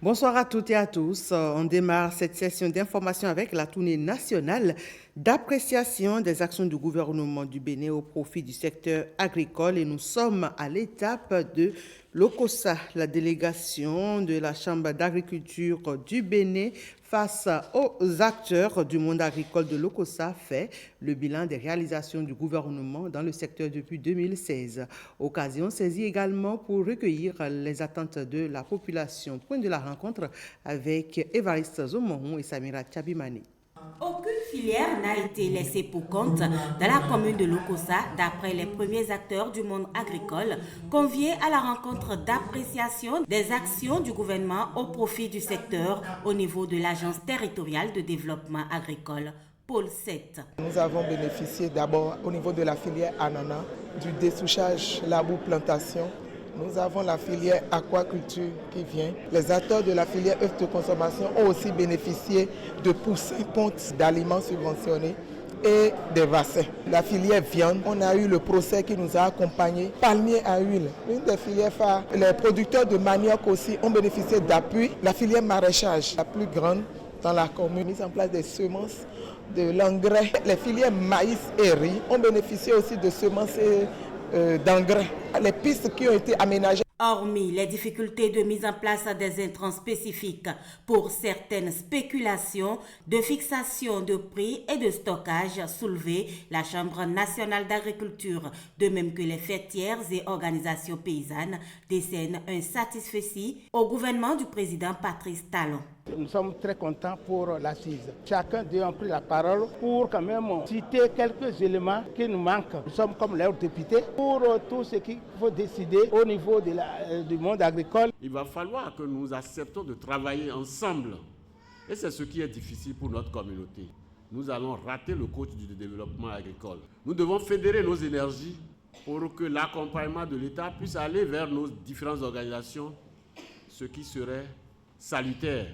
Bonsoir à toutes et à tous. On démarre cette session d'information avec la tournée nationale d'appréciation des actions du gouvernement du Bénin au profit du secteur agricole et nous sommes à l'étape de l'OCOSA, la délégation de la Chambre d'agriculture du Bénin face aux acteurs du monde agricole de l'OCOSA fait le bilan des réalisations du gouvernement dans le secteur depuis 2016. Occasion saisie également pour recueillir les attentes de la population. Point de la rencontre avec Évariste Zomohon et Samira Tchabimani. Aucune filière n'a été laissée pour compte dans la commune de Lokossa, d'après les premiers acteurs du monde agricole conviés à la rencontre d'appréciation des actions du gouvernement au profit du secteur au niveau de l'Agence territoriale de développement agricole. Pôle 7. Nous avons bénéficié d'abord au niveau de la filière ananas, du dessouchage labour-plantation. Nous avons la filière aquaculture qui vient. Les acteurs de la filière œufs de consommation ont aussi bénéficié de poussins pontes d'aliments subventionnés et des vaccins. La filière viande, on a eu le procès qui nous a accompagnés. Palmier à huile, une des filières phares. Les producteurs de manioc aussi ont bénéficié d'appui. La filière maraîchage, la plus grande dans la commune, mise en place des semences, de l'engrais. Les filières maïs et riz ont bénéficié aussi de semences et d'engrais. Les pistes qui ont été aménagées. Hormis les difficultés de mise en place des intrants spécifiques pour certaines spéculations de fixation de prix et de stockage soulevées, la Chambre nationale d'agriculture, de même que les fêtières et organisations paysannes, décernent un satisfecit au gouvernement du président Patrice Talon. Nous sommes très contents pour l'assise. Chacun d'eux a pris la parole pour quand même citer quelques éléments qui nous manquent. Nous sommes comme leurs députés pour tout ce qu'il faut décider au niveau du monde agricole. Il va falloir que nous acceptons de travailler ensemble. Et c'est ce qui est difficile pour notre communauté. Nous allons rater le coach du développement agricole. Nous devons fédérer nos énergies pour que l'accompagnement de l'État puisse aller vers nos différentes organisations, ce qui serait salutaire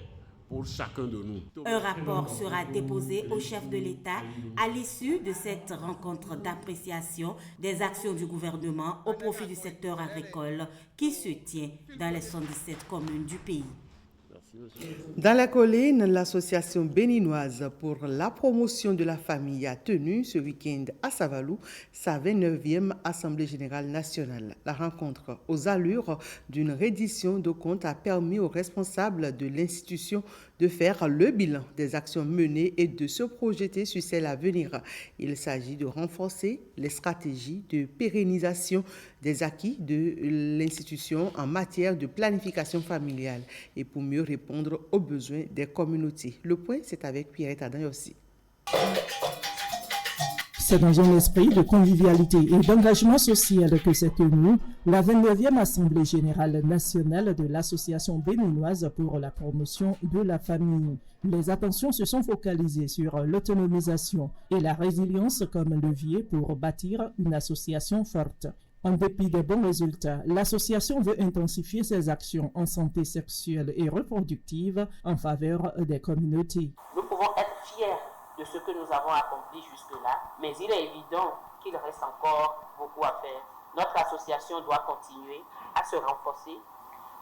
pour chacun de nous. Un rapport sera déposé au chef de l'État à l'issue de cette rencontre d'appréciation des actions du gouvernement au profit du secteur agricole qui se tient dans les 117 communes du pays. Dans la colline, l'association béninoise pour la promotion de la famille a tenu ce week-end à Savalou sa 29e Assemblée générale nationale. La rencontre aux allures d'une reddition de comptes a permis aux responsables de l'institution de faire le bilan des actions menées et de se projeter sur celles à venir. Il s'agit de renforcer les stratégies de pérennisation des acquis de l'institution en matière de planification familiale et pour mieux répondre aux besoins des communautés. Le point, c'est avec Pierrette Adayossi. C'est dans un esprit de convivialité et d'engagement social que s'est tenue la 29e Assemblée générale nationale de l'Association béninoise pour la promotion de la famille. Les attentions se sont focalisées sur l'autonomisation et la résilience comme levier pour bâtir une association forte. En dépit des bons résultats, l'association veut intensifier ses actions en santé sexuelle et reproductive en faveur des communautés. Nous pouvons être fiers de ce que nous avons accompli jusque-là, mais il est évident qu'il reste encore beaucoup à faire. Notre association doit continuer à se renforcer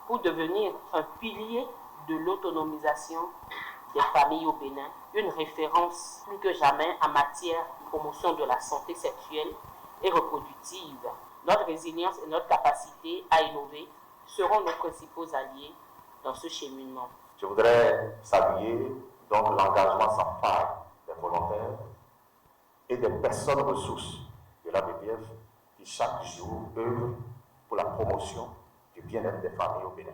pour devenir un pilier de l'autonomisation des familles au Bénin, une référence plus que jamais en matière de promotion de la santé sexuelle et reproductive. Notre résilience et notre capacité à innover seront nos principaux alliés dans ce cheminement. Je voudrais saluer donc l'engagement sans faille des volontaires et des personnes ressources de la BPF qui chaque jour œuvrent pour la promotion du bien-être des familles au Bénin.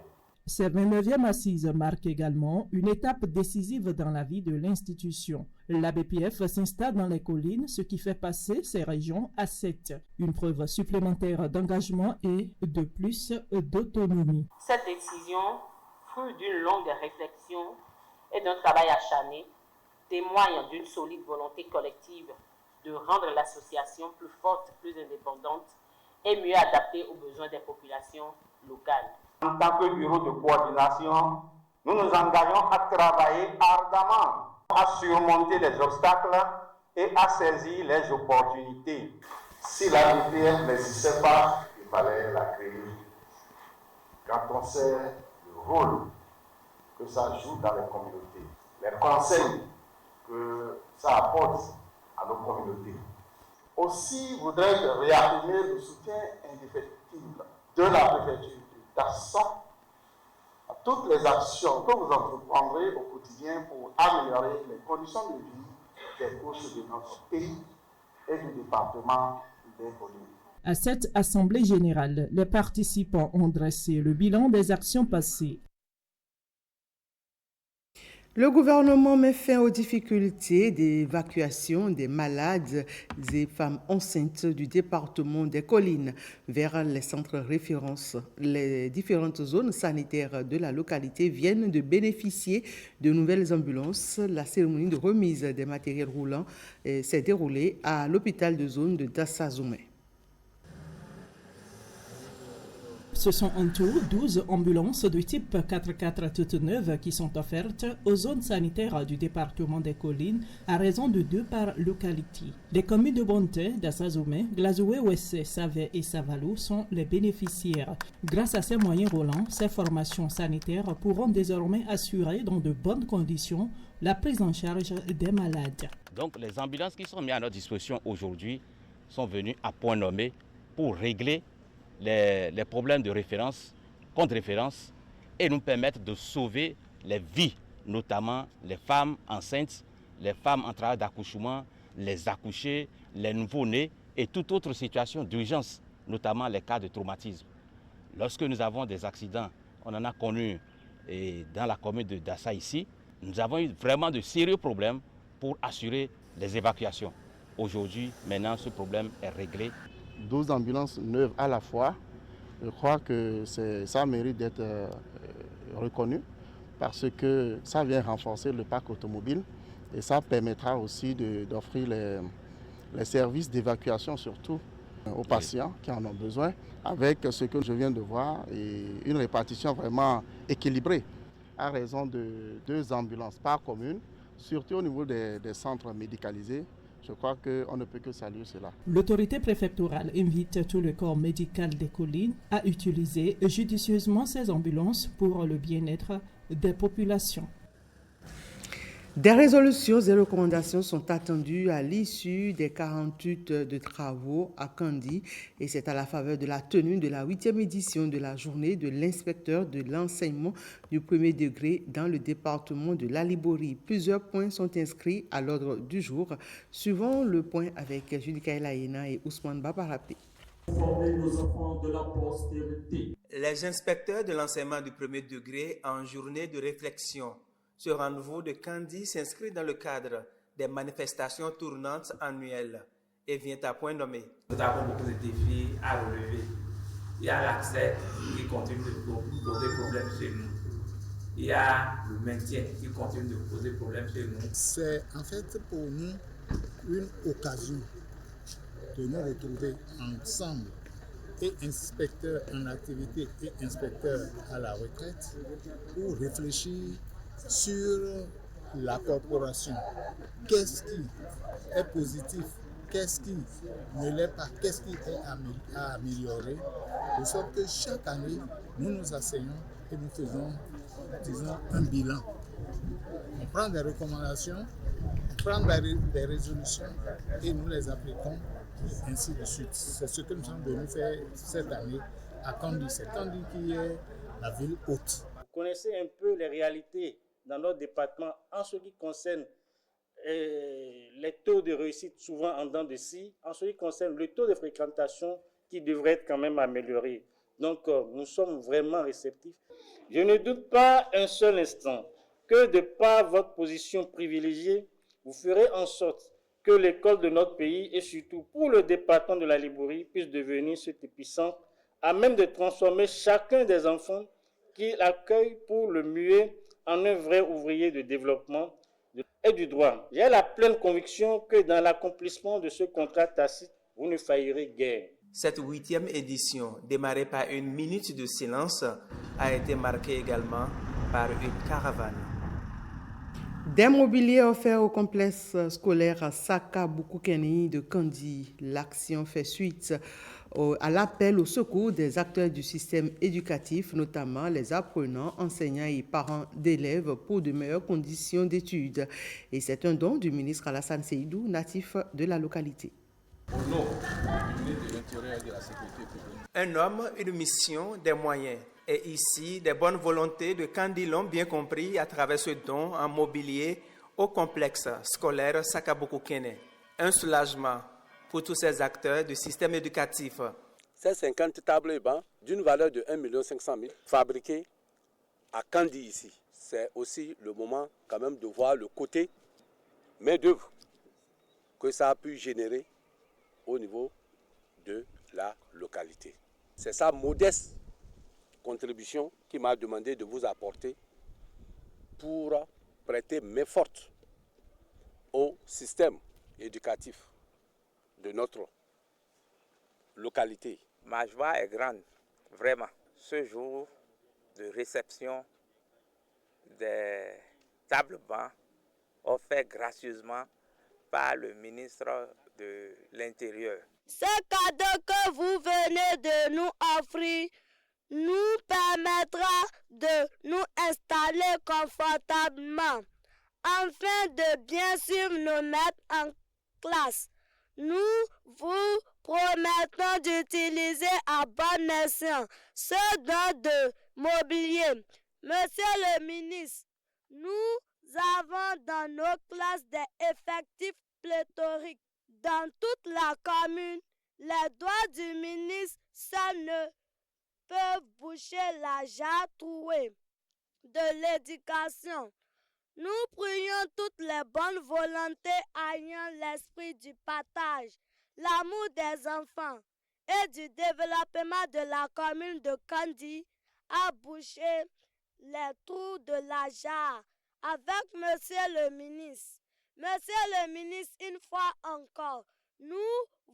Cette 29e assise marque également une étape décisive dans la vie de l'institution. La BPF s'installe dans les collines, ce qui fait passer ces régions à 7. Une preuve supplémentaire d'engagement et de plus d'autonomie. Cette décision, fruit d'une longue réflexion et d'un travail acharné, témoigne d'une solide volonté collective de rendre l'association plus forte, plus indépendante et mieux adaptée aux besoins des populations locales. En tant que bureau de coordination, nous nous engageons à travailler ardemment, à surmonter les obstacles et à saisir les opportunités. Si la BPF n'existait pas, il fallait la créer. Quand on sait le rôle que ça joue dans les communautés, les conseils que ça apporte à nos communautés. Aussi, je voudrais réaffirmer le soutien indéfectible de la préfecture d'Assam à toutes les actions que vous entreprendrez au quotidien pour améliorer les conditions de vie des couches de notre pays et du département des Collines. À cette assemblée générale, les participants ont dressé le bilan des actions passées. Le gouvernement met fin aux difficultés d'évacuation des malades et femmes enceintes du département des Collines vers les centres références. Les différentes zones sanitaires de la localité viennent de bénéficier de nouvelles ambulances. La cérémonie de remise des matériels roulants s'est déroulée à l'hôpital de zone de Dassazoumé. Ce sont en tout 12 ambulances de type 4x4 toutes neuves qui sont offertes aux zones sanitaires du département des Collines à raison de 2 par localité. Les communes de Bonté, Dassazoumé, Glazoué, Ouessé, Savé et Savalou sont les bénéficiaires. Grâce à ces moyens roulants, ces formations sanitaires pourront désormais assurer dans de bonnes conditions la prise en charge des malades. Donc les ambulances qui sont mises à notre disposition aujourd'hui sont venues à point nommé pour régler les problèmes de référence, contre-référence et nous permettre de sauver les vies, notamment les femmes enceintes, les femmes en travail d'accouchement, les accouchés, les nouveau-nés et toute autre situation d'urgence, notamment les cas de traumatisme. Lorsque nous avons des accidents, on en a connu dans la commune de Dassa ici, nous avons eu vraiment de sérieux problèmes pour assurer les évacuations. Aujourd'hui, maintenant, ce problème est réglé. 12 ambulances neuves à la fois, je crois que ça mérite d'être reconnu parce que ça vient renforcer le parc automobile et ça permettra aussi d'offrir les services d'évacuation surtout aux patients qui en ont besoin avec ce que je viens de voir et une répartition vraiment équilibrée à raison de 2 ambulances par commune, surtout au niveau des centres médicalisés. Je crois qu'on ne peut que saluer cela. L'autorité préfectorale invite tout le corps médical des Collines à utiliser judicieusement ces ambulances pour le bien-être des populations. Des résolutions et recommandations sont attendues à l'issue des 48 heures de travaux à Kandi et c'est à la faveur de la tenue de la 8e édition de la journée de l'inspecteur de l'enseignement du premier degré dans le département de la Liborie. Plusieurs points sont inscrits à l'ordre du jour. Suivons le point avec Judikaël Ayena et Ousmane Babarapé. Les inspecteurs de l'enseignement du premier degré en journée de réflexion. Ce rendez-vous de Kandi s'inscrit dans le cadre des manifestations tournantes annuelles et vient à point nommé. Nous avons beaucoup de défis à relever. Il y a l'accès qui continue de poser problème chez nous. Il y a le maintien qui continue de poser problème chez nous. C'est en fait pour nous une occasion de nous retrouver ensemble, et inspecteurs en activité et inspecteurs à la retraite, pour réfléchir sur la corporation. Qu'est-ce qui est positif? Qu'est-ce qui ne l'est pas? Qu'est-ce qui est à améliorer? De sorte que chaque année, nous nous asseyons et nous faisons, disons, un bilan. On prend des recommandations, on prend des résolutions et nous les appliquons, ainsi de suite. C'est ce que nous sommes venus faire cette année à Kandi. C'est Kandi qui est la ville haute. Vous connaissez un peu les réalités dans notre département en ce qui concerne les taux de réussite souvent en dents de scie, en ce qui concerne le taux de fréquentation qui devrait être quand même amélioré. Donc nous sommes vraiment réceptifs. Je ne doute pas un seul instant que de par votre position privilégiée, vous ferez en sorte que l'école de notre pays et surtout pour le département de la Liborie puisse devenir cet épicentre à même de transformer chacun des enfants qui l'accueillent pour le muer en un vrai ouvrier de développement et du droit. J'ai la pleine conviction que dans l'accomplissement de ce contrat tacite, vous ne faillirez guère. Cette 8e édition, démarrée par une minute de silence, a été marquée également par une caravane. Des mobiliers offerts au complexe scolaire Saka Bukukeni de Kandi. L'action fait suite à l'appel au secours des acteurs du système éducatif, notamment les apprenants, enseignants et parents d'élèves pour de meilleures conditions d'études. Et c'est un don du ministre Alassane Seydou, natif de la localité. Au nom du ministre de l'Intérieur et de la Sécurité publique. Un homme, une mission, des moyens. Et ici, des bonnes volontés de Kandi l'ont bien compris à travers ce don en mobilier au complexe scolaire Sakaboukou-Kene. Un soulagement pour tous ces acteurs du système éducatif. Ces 50 tables et bancs d'une valeur de 1 500 000 fabriqués à Kandi ici. C'est aussi le moment quand même de voir le côté main-d'œuvre que ça a pu générer au niveau de la localité. C'est sa modeste contribution qui m'a demandé de vous apporter pour prêter main forte au système éducatif de notre localité. Ma joie est grande, vraiment. Ce jour de réception des tables bancs offert gracieusement par le ministre de l'Intérieur. Ce cadeau que vous venez de nous offrir nous permettra de nous installer confortablement afin de bien suivre nos maîtres en classe. Nous vous promettons d'utiliser à bon escient ce don de mobilier. Monsieur le ministre, nous avons dans nos classes des effectifs pléthoriques. Dans toute la commune, les doigts du ministre seuls ne peuvent boucher la jarre trouée de l'éducation. Nous prions toutes les bonnes volontés ayant l'esprit du partage, l'amour des enfants et du développement de la commune de Kandi à boucher les trous de la jarre avec Monsieur le ministre. Monsieur le ministre, une fois encore, nous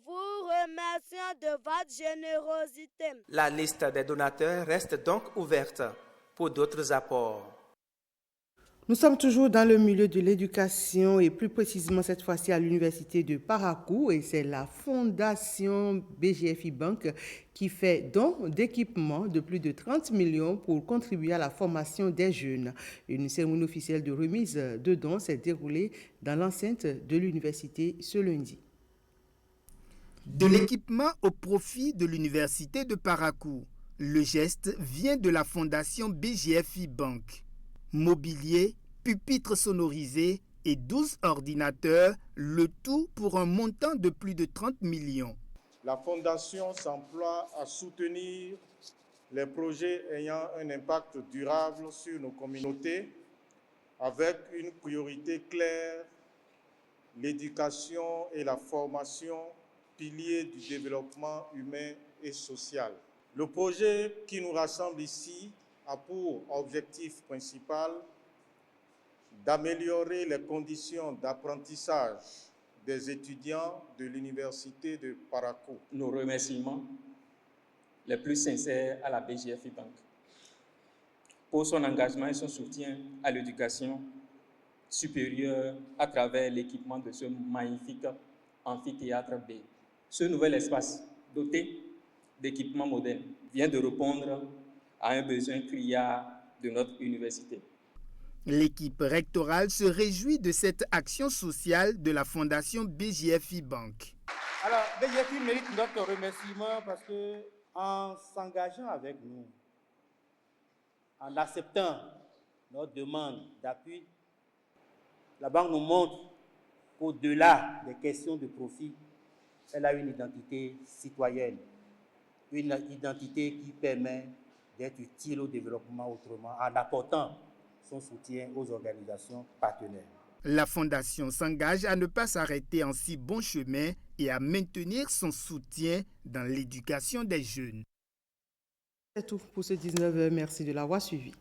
vous remercions de votre générosité. La liste des donateurs reste donc ouverte pour d'autres apports. Nous sommes toujours dans le milieu de l'éducation et plus précisément cette fois-ci à l'université de Parakou et c'est la fondation BGFI Bank qui fait don d'équipements de plus de 30 millions pour contribuer à la formation des jeunes. Une cérémonie officielle de remise de dons s'est déroulée dans l'enceinte de l'université ce lundi. De l'équipement au profit de l'université de Parakou, le geste vient de la fondation BGFI Bank. Mobilier, pupitres sonorisés et 12 ordinateurs, le tout pour un montant de plus de 30 millions. La Fondation s'emploie à soutenir les projets ayant un impact durable sur nos communautés avec une priorité claire, l'éducation et la formation, piliers du développement humain et social. Le projet qui nous rassemble ici a pour objectif principal d'améliorer les conditions d'apprentissage des étudiants de l'université de Parakou. Nos remerciements les plus sincères à la BGFI Bank pour son engagement et son soutien à l'éducation supérieure à travers l'équipement de ce magnifique amphithéâtre B. Ce nouvel espace doté d'équipements modernes vient de répondre à un besoin criard de notre université. L'équipe rectorale se réjouit de cette action sociale de la fondation BGFI Bank. Alors, BGFI mérite notre remerciement parce qu'en s'engageant avec nous, en acceptant notre demande d'appui, la banque nous montre qu'au-delà des questions de profit, elle a une identité citoyenne, une identité qui permet d'être utile au développement autrement en apportant son soutien aux organisations partenaires. La Fondation s'engage à ne pas s'arrêter en si bon chemin et à maintenir son soutien dans l'éducation des jeunes. C'est tout pour ce 19h. Merci de l'avoir suivi.